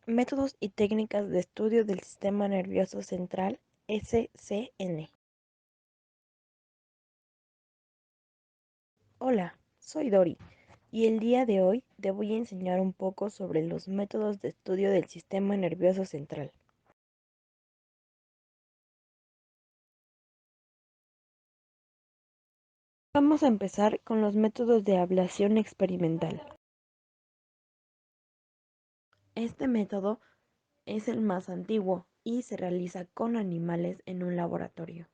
Métodos y técnicas de estudio del sistema nervioso central, SCN. Hola, soy Dori y el día de hoy te voy a enseñar un poco sobre los métodos de estudio del sistema nervioso central. Vamos a empezar con los métodos de ablación experimental. Este método es el más antiguo y se realiza con animales en un laboratorio.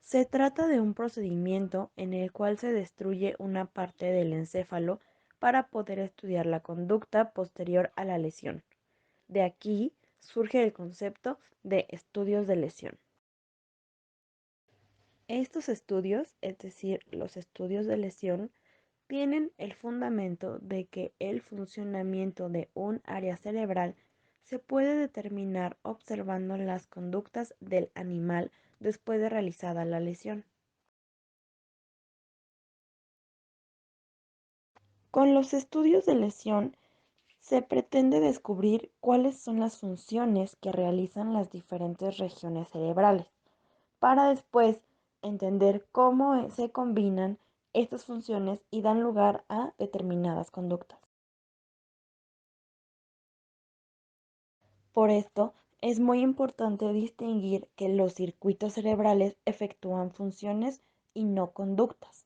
Se trata de un procedimiento en el cual se destruye una parte del encéfalo para poder estudiar la conducta posterior a la lesión. De aquí surge el concepto de estudios de lesión. Estos estudios, es decir, los estudios de lesión, tienen el fundamento de que el funcionamiento de un área cerebral se puede determinar observando las conductas del animal después de realizada la lesión. Con los estudios de lesión se pretende descubrir cuáles son las funciones que realizan las diferentes regiones cerebrales, para después entender cómo se combinan estas funciones y dan lugar a determinadas conductas. Por esto, es muy importante distinguir que los circuitos cerebrales efectúan funciones y no conductas.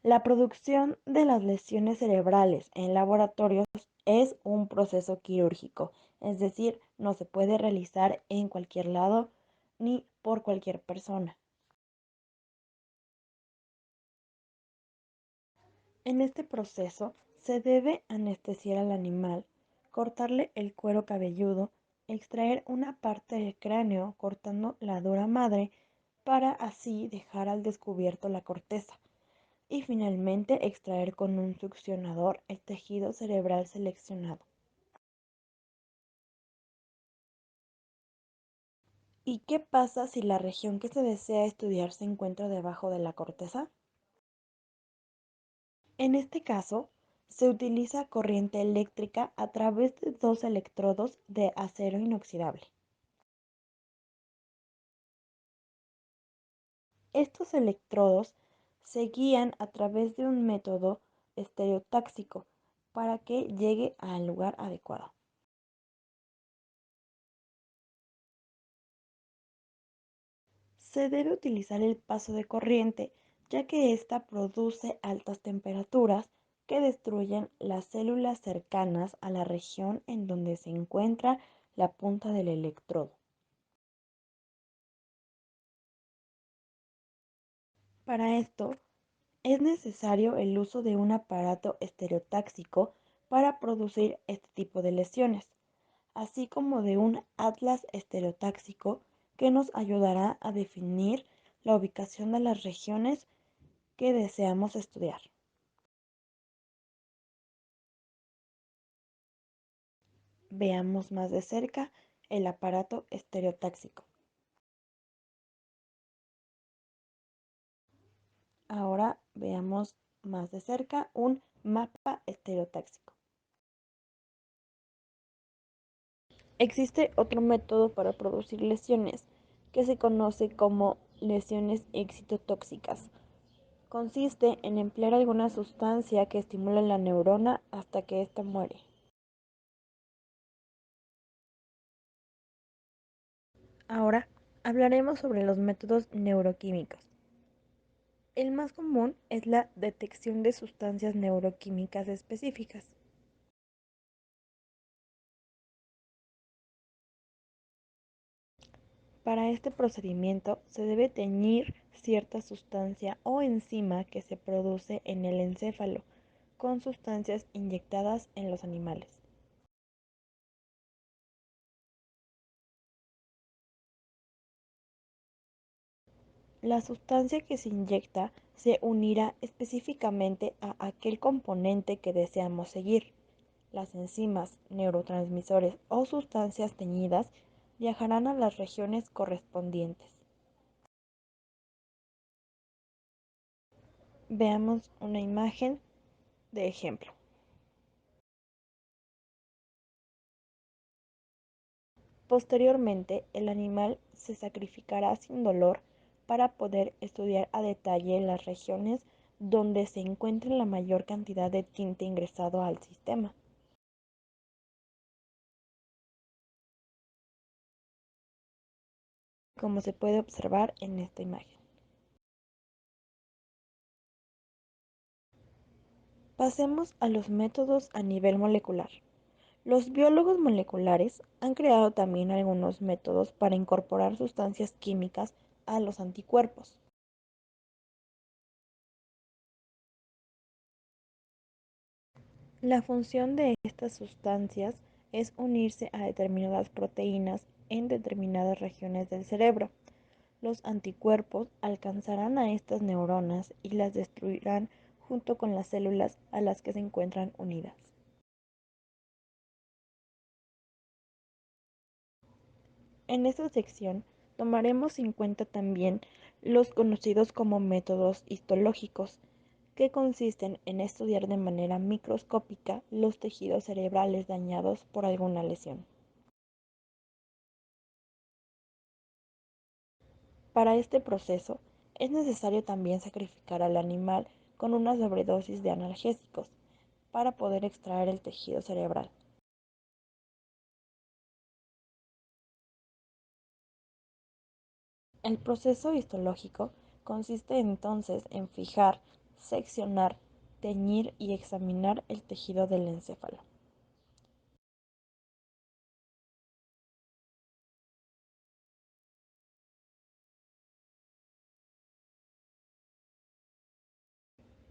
La producción de las lesiones cerebrales en laboratorios es un proceso quirúrgico, es decir, no se puede realizar en cualquier lado ni por cualquier persona. En este proceso se debe anestesiar al animal, cortarle el cuero cabelludo, extraer una parte del cráneo cortando la dura madre para así dejar al descubierto la corteza y finalmente extraer con un succionador el tejido cerebral seleccionado. ¿Y qué pasa si la región que se desea estudiar se encuentra debajo de la corteza? En este caso, se utiliza corriente eléctrica a través de dos electrodos de acero inoxidable. Estos electrodos se guían a través de un método estereotáxico para que llegue al lugar adecuado. Se debe utilizar el paso de corriente, ya que ésta produce altas temperaturas que destruyen las células cercanas a la región en donde se encuentra la punta del electrodo. Para esto, es necesario el uso de un aparato estereotáxico para producir este tipo de lesiones, así como de un atlas estereotáxico que nos ayudará a definir la ubicación de las regiones que deseamos estudiar. Veamos más de cerca el aparato estereotáxico. Ahora veamos más de cerca un mapa estereotáxico. Existe otro método para producir lesiones que se conoce como lesiones excitotóxicas. Consiste en emplear alguna sustancia que estimula la neurona hasta que ésta muere. Ahora hablaremos sobre los métodos neuroquímicos. El más común es la detección de sustancias neuroquímicas específicas. Para este procedimiento se debe teñir cierta sustancia o enzima que se produce en el encéfalo con sustancias inyectadas en los animales. La sustancia que se inyecta se unirá específicamente a aquel componente que deseamos seguir. Las enzimas, neurotransmisores o sustancias teñidas viajarán a las regiones correspondientes. Veamos una imagen de ejemplo. Posteriormente, el animal se sacrificará sin dolor para poder estudiar a detalle las regiones donde se encuentre la mayor cantidad de tinte ingresado al sistema. Como se puede observar en esta imagen. Pasemos a los métodos a nivel molecular. Los biólogos moleculares han creado también algunos métodos para incorporar sustancias químicas a los anticuerpos. La función de estas sustancias es unirse a determinadas proteínas en determinadas regiones del cerebro. Los anticuerpos alcanzarán a estas neuronas y las destruirán junto con las células a las que se encuentran unidas. En esta sección tomaremos en cuenta también los conocidos como métodos histológicos, que consisten en estudiar de manera microscópica los tejidos cerebrales dañados por alguna lesión. Para este proceso es necesario también sacrificar al animal con una sobredosis de analgésicos para poder extraer el tejido cerebral. El proceso histológico consiste entonces en fijar, seccionar, teñir y examinar el tejido del encéfalo.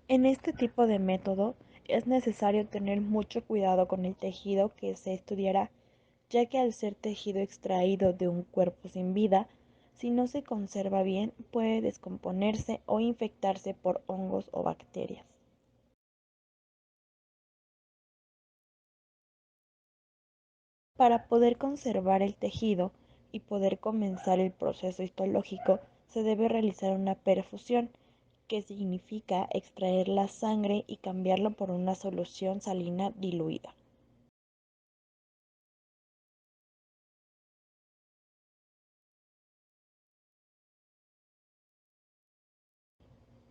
En este tipo de método es necesario tener mucho cuidado con el tejido que se estudiará, ya que al ser tejido extraído de un cuerpo sin vida, si no se conserva bien puede descomponerse o infectarse por hongos o bacterias. Para poder conservar el tejido y poder comenzar el proceso histológico, se debe realizar una perfusión, que significa extraer la sangre y cambiarlo por una solución salina diluida.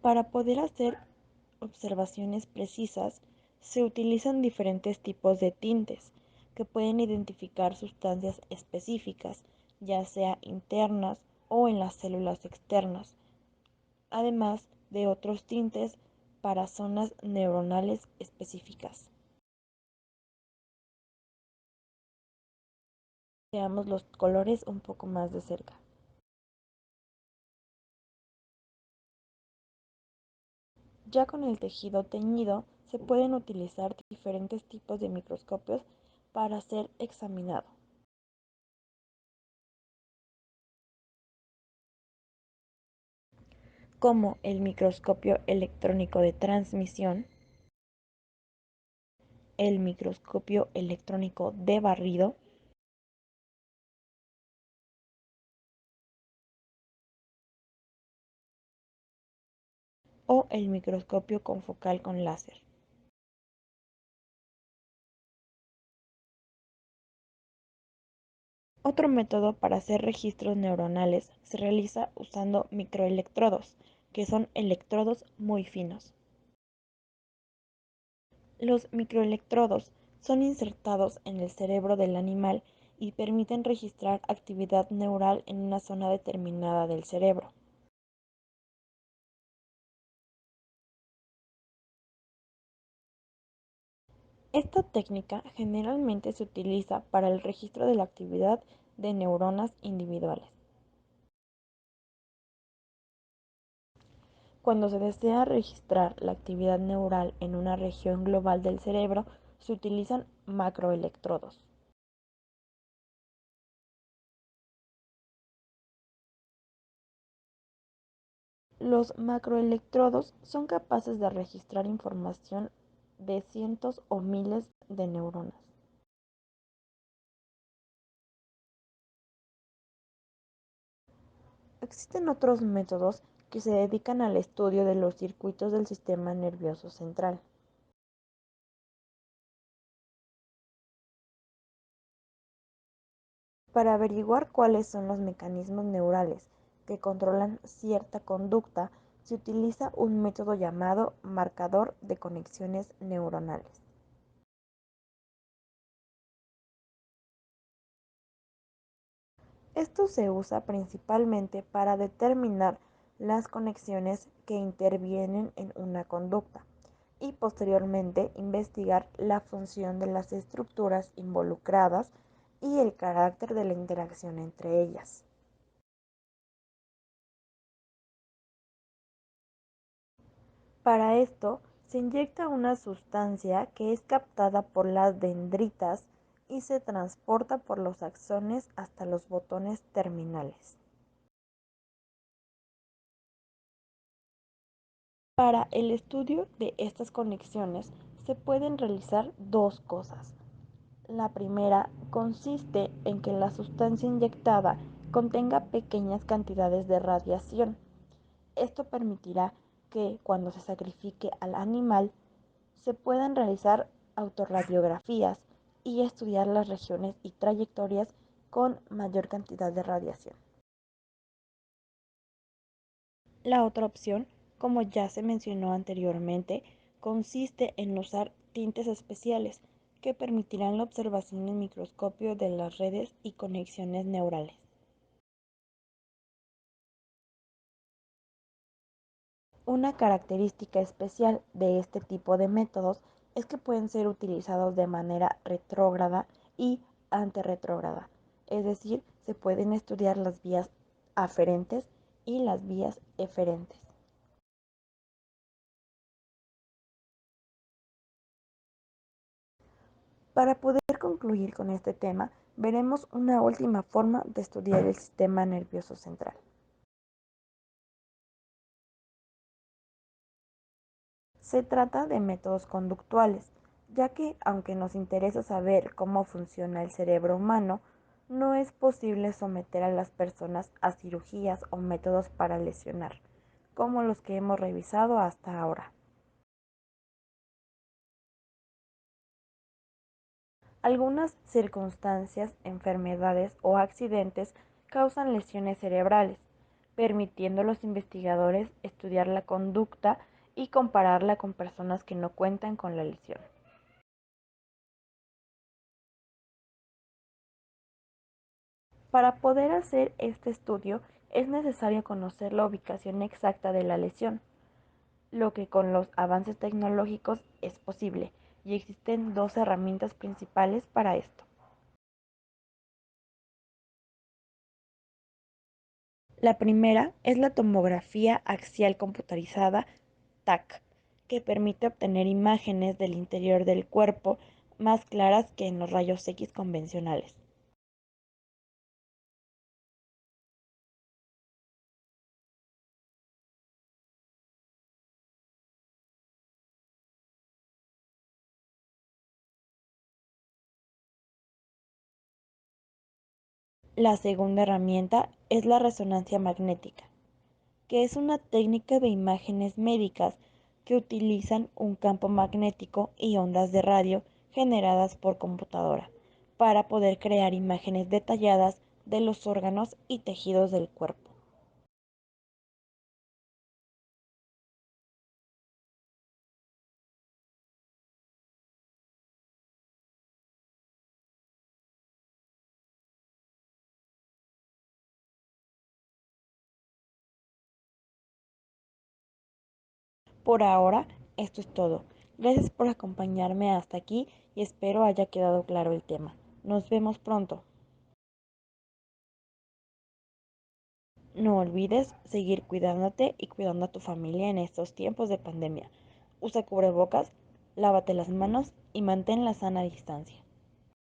Para poder hacer observaciones precisas, se utilizan diferentes tipos de tintes que pueden identificar sustancias específicas, ya sea internas o en las células externas, además de otros tintes para zonas neuronales específicas. Veamos los colores un poco más de cerca. Ya con el tejido teñido se pueden utilizar diferentes tipos de microscopios para ser examinado, como el microscopio electrónico de transmisión, el microscopio electrónico de barrido o el microscopio confocal con láser. Otro método para hacer registros neuronales se realiza usando microelectrodos, que son electrodos muy finos. Los microelectrodos son insertados en el cerebro del animal y permiten registrar actividad neural en una zona determinada del cerebro. Esta técnica generalmente se utiliza para el registro de la actividad de neuronas individuales. Cuando se desea registrar la actividad neural en una región global del cerebro, se utilizan macroelectrodos. Los macroelectrodos son capaces de registrar información de cientos o miles de neuronas. Existen otros métodos que se dedican al estudio de los circuitos del sistema nervioso central. Para averiguar cuáles son los mecanismos neurales que controlan cierta conducta, se utiliza un método llamado marcador de conexiones neuronales. Esto se usa principalmente para determinar las conexiones que intervienen en una conducta y posteriormente investigar la función de las estructuras involucradas y el carácter de la interacción entre ellas. Para esto, se inyecta una sustancia que es captada por las dendritas y se transporta por los axones hasta los botones terminales. Para el estudio de estas conexiones se pueden realizar dos cosas. La primera consiste en que la sustancia inyectada contenga pequeñas cantidades de radiación. Esto permitirá que cuando se sacrifique al animal se puedan realizar autorradiografías y estudiar las regiones y trayectorias con mayor cantidad de radiación. La otra opción, como ya se mencionó anteriormente, consiste en usar tintes especiales que permitirán la observación en microscopio de las redes y conexiones neurales. Una característica especial de este tipo de métodos es que pueden ser utilizados de manera retrógrada y antirretrógrada, es decir, se pueden estudiar las vías aferentes y las vías eferentes. Para poder concluir con este tema, veremos una última forma de estudiar el sistema nervioso central. Se trata de métodos conductuales, ya que aunque nos interesa saber cómo funciona el cerebro humano, no es posible someter a las personas a cirugías o métodos para lesionar, como los que hemos revisado hasta ahora. Algunas circunstancias, enfermedades o accidentes causan lesiones cerebrales, permitiendo a los investigadores estudiar la conducta y compararla con personas que no cuentan con la lesión. Para poder hacer este estudio es necesario conocer la ubicación exacta de la lesión, lo que con los avances tecnológicos es posible, y existen dos herramientas principales para esto. La primera es la tomografía axial computarizada TAC, que permite obtener imágenes del interior del cuerpo más claras que en los rayos X convencionales. La segunda herramienta es la resonancia magnética, que es una técnica de imágenes médicas que utilizan un campo magnético y ondas de radio generadas por computadora para poder crear imágenes detalladas de los órganos y tejidos del cuerpo. Por ahora, esto es todo. Gracias por acompañarme hasta aquí y espero haya quedado claro el tema. Nos vemos pronto. No olvides seguir cuidándote y cuidando a tu familia en estos tiempos de pandemia. Usa cubrebocas, lávate las manos y mantén la sana distancia.